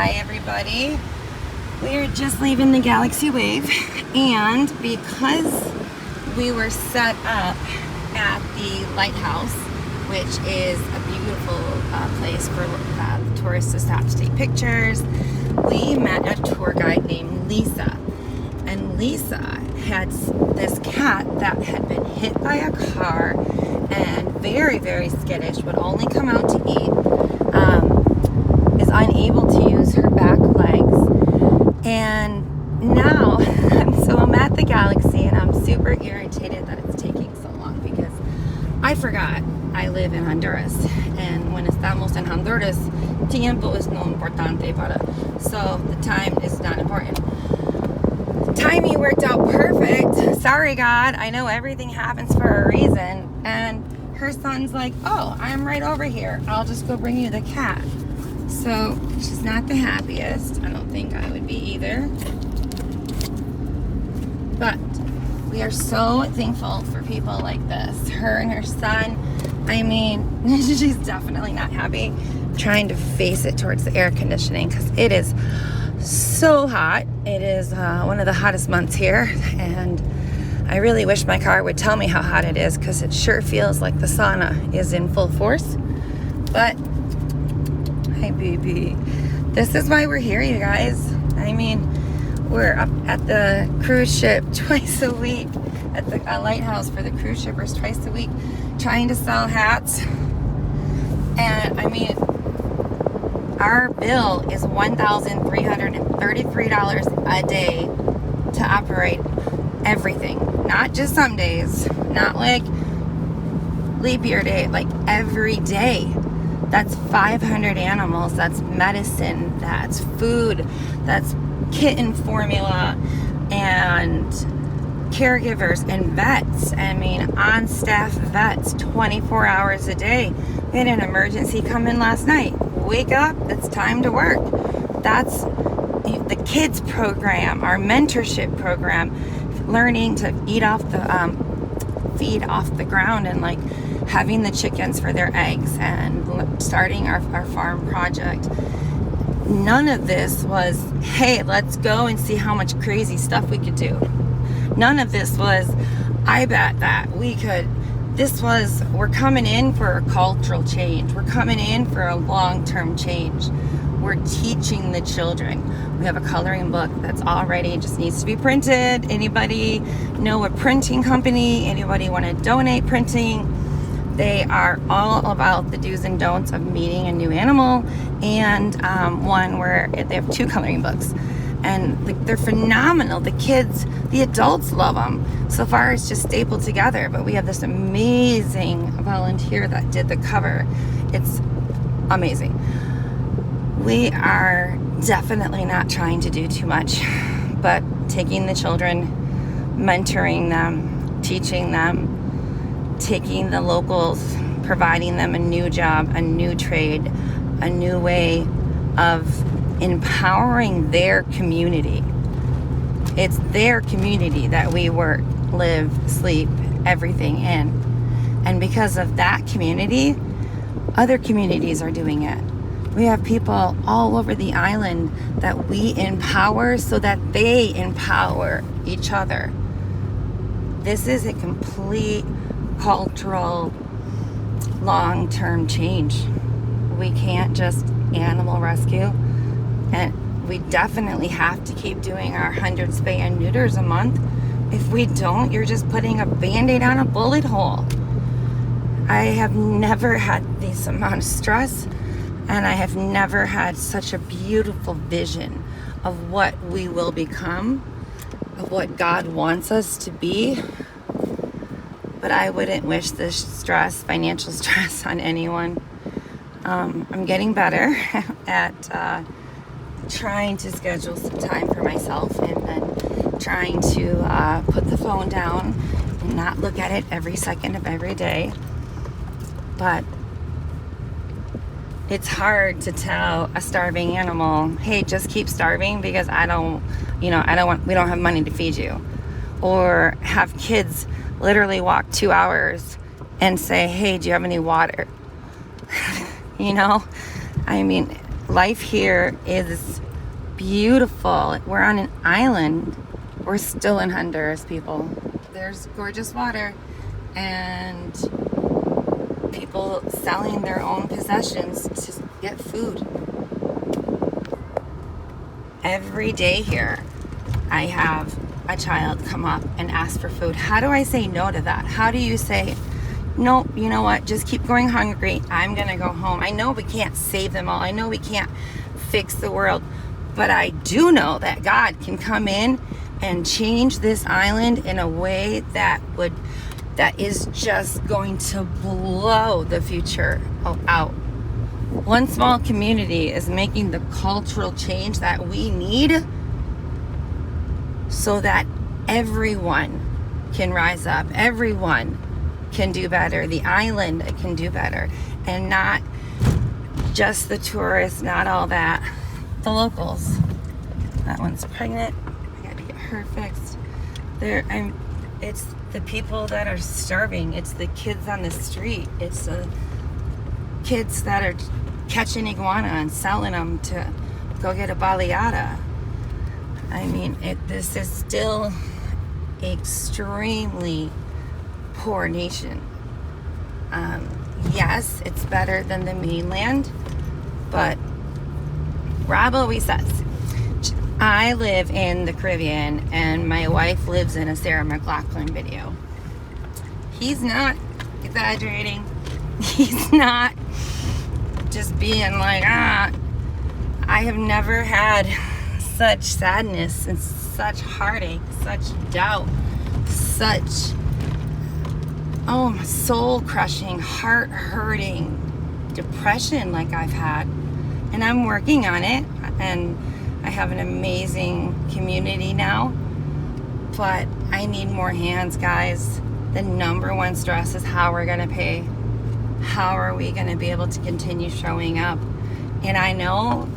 Hi everybody. We're just leaving the Galaxy Wave, and because we were set up at the lighthouse, which is a beautiful place for tourists to stop to take pictures, we met a tour guide named Lisa. And Lisa had this cat that had been hit by a car and very, very skittish, would only come out to eat, is unable to use her back legs. And now, I'm at the Galaxy and I'm super irritated that it's taking so long because I forgot I live in Honduras. And when estamos en Honduras, tiempo es no importante so the time is not important. Timing worked out perfect. Sorry, God. I know everything happens for a reason. And her son's like, oh, I'm right over here. I'll just go bring you the cat. So she's not the happiest. I don't think I would be either. But we are so thankful for people like this. Her and her son. I mean, she's definitely not happy. Trying to face it towards the air conditioning because it is so hot. It is one of the hottest months here, and I really wish my car would tell me how hot it is because it sure feels like the sauna is in full force. But hi baby, this is why we're here, you guys. I mean, we're up at the cruise ship twice a week, at the lighthouse for the cruise shippers twice a week, trying to sell hats. And I mean, our bill is $1,333 a day to operate everything. Not just some days, not like leap year day, like every day. That's 500 animals, that's medicine, that's food, that's kitten formula, and caregivers and vets. I mean, on-staff vets, 24 hours a day. We had an emergency come in last night. Wake up, it's time to work. That's the kids program, our mentorship program, learning to eat off the feed off the ground, and like having the chickens for their eggs, and starting our farm project. None of this was, hey, let's go and see how much crazy stuff we could do. None of this was, I bet that we could. This was, we're coming in for a cultural change. We're coming in for a long-term change. We're teaching the children. We have a coloring book that's already, just needs to be printed. Anybody know a printing company? Anybody want to donate printing? They are all about the do's and don'ts of meeting a new animal, and one where they have 2 coloring books. And they're phenomenal. The kids, the adults love them. So far it's just stapled together, but we have this amazing volunteer that did the cover. It's amazing. We are definitely not trying to do too much, but taking the children, mentoring them, teaching them, taking the locals, providing them a new job, a new trade, a new way of empowering their community. It's their community that we work, live, sleep, everything in. And because of that community, other communities are doing it. We have people all over the island that we empower so that they empower each other. This is a complete cultural long-term change. We can't just animal rescue. And we definitely have to keep doing our 100 spay and neuters a month. If we don't, you're just putting a band-aid on a bullet hole. I have never had this amount of stress, and I have never had such a beautiful vision of what we will become, of what God wants us to be. But I wouldn't wish this stress, financial stress, on anyone. I'm getting better at trying to schedule some time for myself, and then trying to put the phone down and not look at it every second of every day. But it's hard to tell a starving animal, hey, just keep starving because we don't have money to feed you. Or have kids literally walk 2 hours and say, hey, do you have any water? I mean, life here is beautiful. We're on an island. We're still in Honduras, people. There's gorgeous water and people selling their own possessions to get food. Every day here, I have a child come up and ask for food. How do I say no to that? How do you say, no, you know what, just keep going hungry. I'm gonna go home. I know we can't save them all. I know we can't fix the world, but I do know that God can come in and change this island in a way that is just going to blow the future out. One small community is making the cultural change that we need so that everyone can rise up. Everyone can do better. The island can do better. And not just the tourists, not all that. The locals. That one's pregnant. I gotta get her fixed. It's the people that are starving. It's the kids on the street. It's the kids that are catching iguana and selling them to go get a baleada. I mean, this is still extremely poor nation. Yes, it's better than the mainland, but Rob always says, I live in the Caribbean and my wife lives in a Sarah McLachlan video. He's not exaggerating. He's not just being like, I have never had such sadness and such heartache, such doubt, such soul-crushing, heart-hurting depression like I've had. And I'm working on it, and I have an amazing community now, but I need more hands, guys. The number one stress is how we're gonna pay. How are we gonna be able to continue showing up? And I know,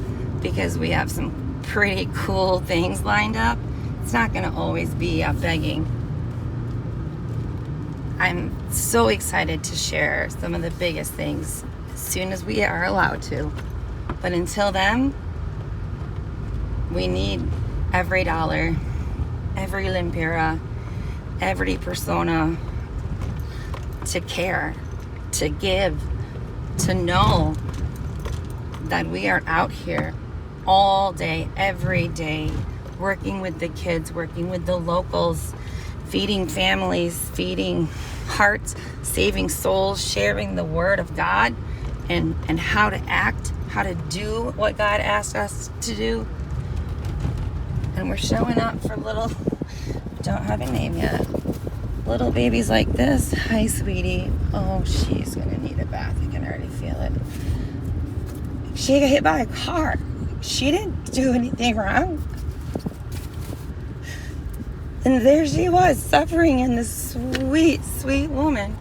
because we have some pretty cool things lined up, it's not gonna always be begging. I'm so excited to share some of the biggest things as soon as we are allowed to. But until then, we need every dollar, every limpira, every persona to care, to give, to know that we are out here all day, every day, working with the kids, working with the locals, feeding families, feeding hearts, saving souls, sharing the word of God and how to act, how to do what God asked us to do. And we're showing up for little, don't have a name yet, little babies like this. Hi, sweetie. Oh, she's gonna need a bath. I can already feel it. She got hit by a car. She didn't do anything wrong. And there she was, suffering, and this sweet, sweet woman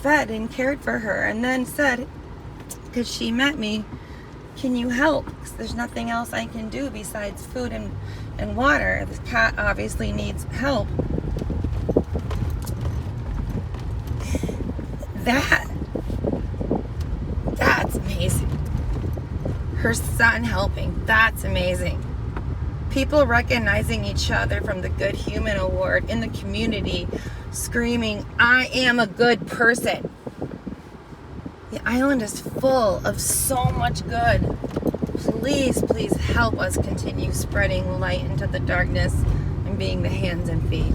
fed and cared for her, and then said, because she met me, can you help? Because there's nothing else I can do besides food and water. This cat obviously needs help. That's amazing. Her son helping, that's amazing. People recognizing each other from the Good Human Award in the community, screaming, I am a good person. The island is full of so much good. Please, please help us continue spreading light into the darkness and being the hands and feet.